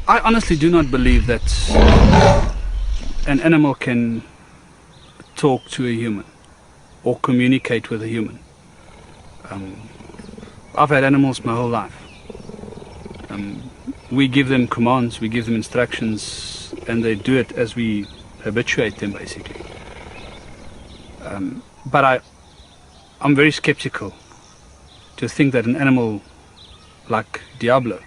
I honestly do not believe that an animal can talk to a human or communicate with a human. I've had animals my whole life. We give them commands, we give them instructions, and they do it as we habituate them, basically. But I'm very skeptical to think that an animal like Diablo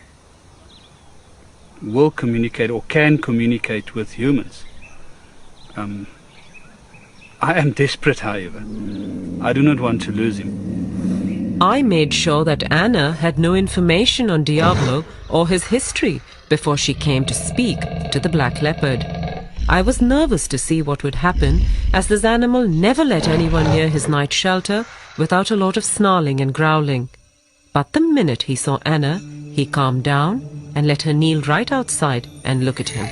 will communicate or can communicate with humans. I am desperate, however. I do not want to lose him. I made sure that Anna had no information on Diablo or his history before she came to speak to the black leopard. I was nervous to see what would happen, as this animal never let anyone near his night shelter without a lot of snarling and growling. But the minute he saw Anna, he calmed down and let her kneel right outside and look at him.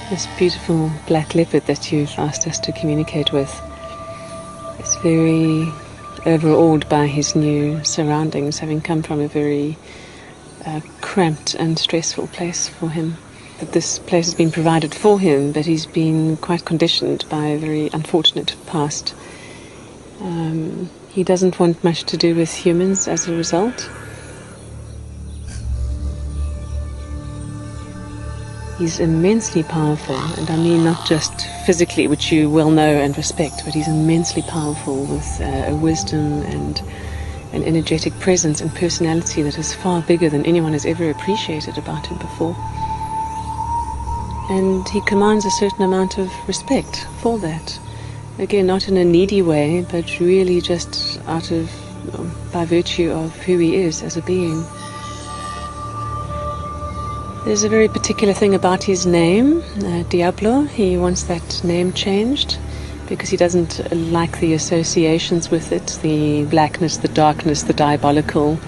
This beautiful black leopard that you've asked us to communicate with is very overawed by his new surroundings, having come from a very cramped and stressful place for him. That this place has been provided for him, but he's been quite conditioned by a very unfortunate past. He doesn't want much to do with humans as a result. He's immensely powerful, and I mean not just physically, which you well know and respect, but he's immensely powerful with a wisdom and an energetic presence and personality that is far bigger than anyone has ever appreciated about him before. And he commands a certain amount of respect for that. Again, not in a needy way, but really just by virtue of who he is as a being. There's a very particular thing about his name, Diablo. He wants that name changed because he doesn't like the associations with it, the blackness, the darkness, the diabolical.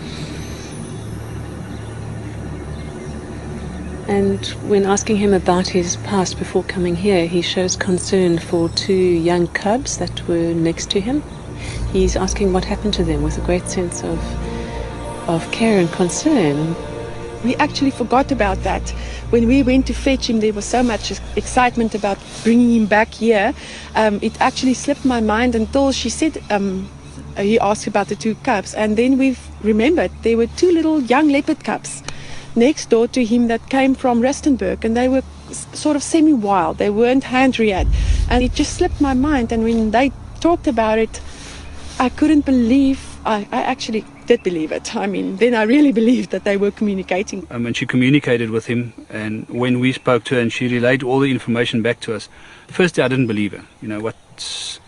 And when asking him about his past before coming here, he shows concern for two young cubs that were next to him. He's asking what happened to them with a great sense of care and concern. We actually forgot about that. When we went to fetch him, there was so much excitement about bringing him back here. It actually slipped my mind until she said, he asked about the two cubs. And then we've remembered there were two little young leopard cubs next door to him that came from Rustenburg. And they were sort of semi-wild. They weren't hand-reared. And it just slipped my mind. And when they talked about it, I couldn't believe, I actually did believe it. I mean, then I really believed that they were communicating. And she communicated with him, and when we spoke to her and she relayed all the information back to us, firstly I didn't believe her. It's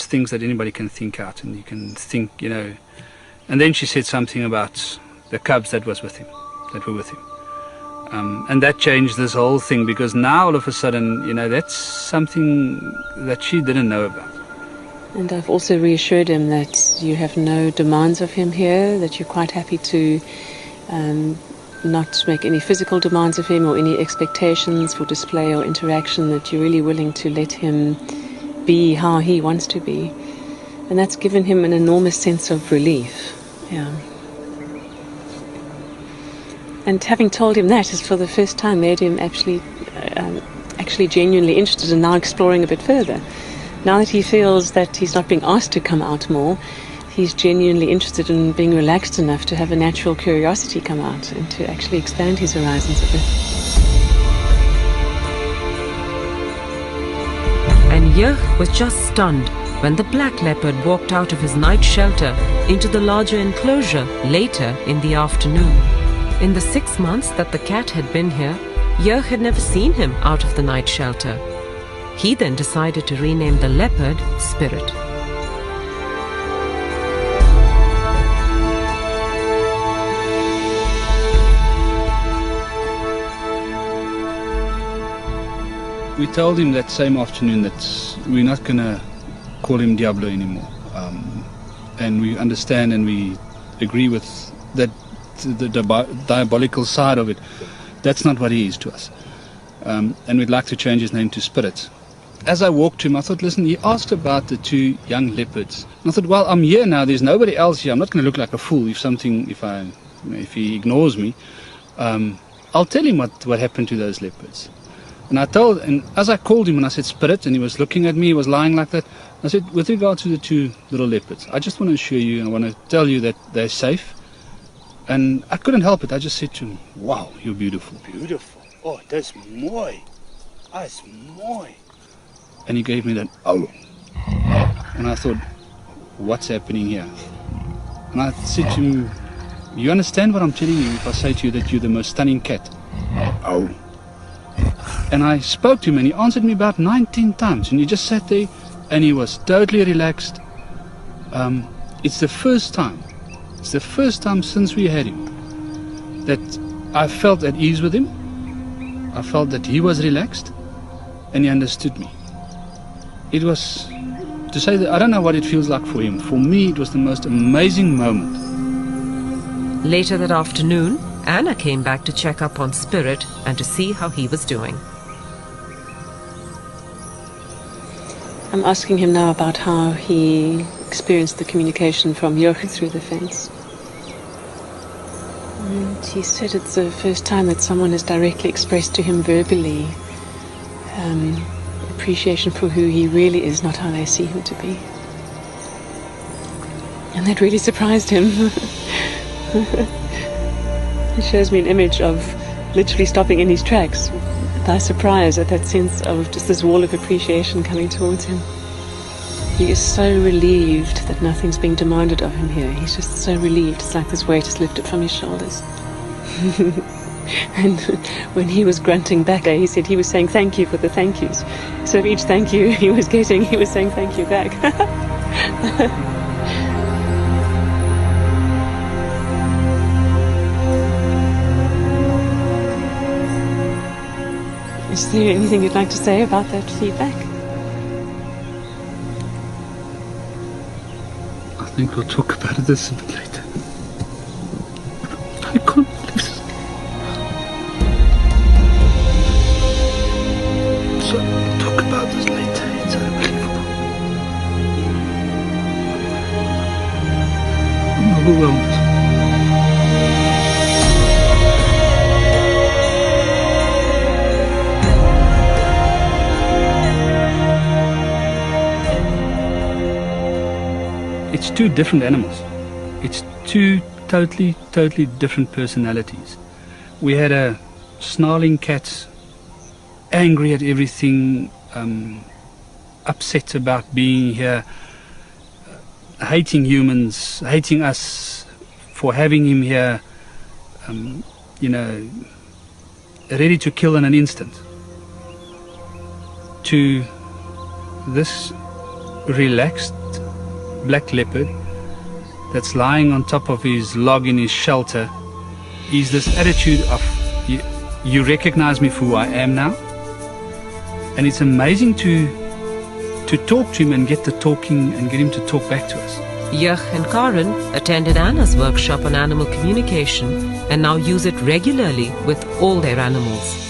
things that anybody can think out, and you can think, And then she said something about the cubs that were with him. And that changed this whole thing, because now all of a sudden, that's something that she didn't know about. And I've also reassured him that you have no demands of him here, that you're quite happy to not make any physical demands of him or any expectations for display or interaction, that you're really willing to let him be how he wants to be. And that's given him an enormous sense of relief. Yeah. And having told him that has for the first time made him actually genuinely interested in now exploring a bit further. Now that he feels that he's not being asked to come out more, he's genuinely interested in being relaxed enough to have a natural curiosity come out and to actually expand his horizons a bit. And Jurg was just stunned when the black leopard walked out of his night shelter into the larger enclosure later in the afternoon. In the 6 months that the cat had been here, Jurg had never seen him out of the night shelter. He then decided to rename the leopard Spirit. We told him that same afternoon that we're not going to call him Diablo anymore. And we understand and we agree with that the diabolical side of it. That's not what he is to us. And we'd like to change his name to Spirit. As I walked to him, I thought, listen, he asked about the 2 young leopards. And I thought, well, I'm here now. There's nobody else here. I'm not going to look like a fool if he ignores me. I'll tell him what happened to those leopards. And as I called him and I said, Spirit, and he was looking at me, he was lying like that. I said, with regard to the 2 little leopards, I just want to assure you and I want to tell you that they're safe. And I couldn't help it. I just said to him, wow, you're beautiful. Beautiful. Oh, that's mooi. That's mooi. And he gave me that, oh. And I thought, what's happening here? And I said to him, you understand what I'm telling you if I say to you that you're the most stunning cat? Oh. And I spoke to him and he answered me about 19 times. And he just sat there and he was totally relaxed. It's the first time since we had him that I felt at ease with him. I felt that he was relaxed and he understood me. It was, to say that I don't know what it feels like for him. For me, it was the most amazing moment. Later that afternoon, Anna came back to check up on Spirit and to see how he was doing. I'm asking him now about how he experienced the communication from Jochen through the fence. And he said it's the first time that someone has directly expressed to him verbally appreciation for who he really is, not how they see him to be. And that really surprised him. He shows me an image of literally stopping in his tracks by surprise at that sense of just this wall of appreciation coming towards him. He is so relieved that nothing's being demanded of him here. He's just so relieved. It's like this weight is lifted from his shoulders. And when he was grunting back, he said he was saying thank you for the thank yous. So for each thank you he was getting, he was saying thank you back. Is there anything you'd like to say about that feedback? I think we'll talk about this a bit later. I can't believe this. So we'll talk about this later. It's unbelievable. I'm overwhelmed. It's 2 different animals. It's 2 totally different personalities. We had a snarling cat, angry at everything, upset about being here, hating humans, hating us for having him here, ready to kill in an instant. To this relaxed black leopard that's lying on top of his log in his shelter is this attitude of you recognize me for who I am now. And it's amazing to talk to him and get the talking and get him to talk back to us. Yach and Karen attended Anna's workshop on animal communication and now use it regularly with all their animals.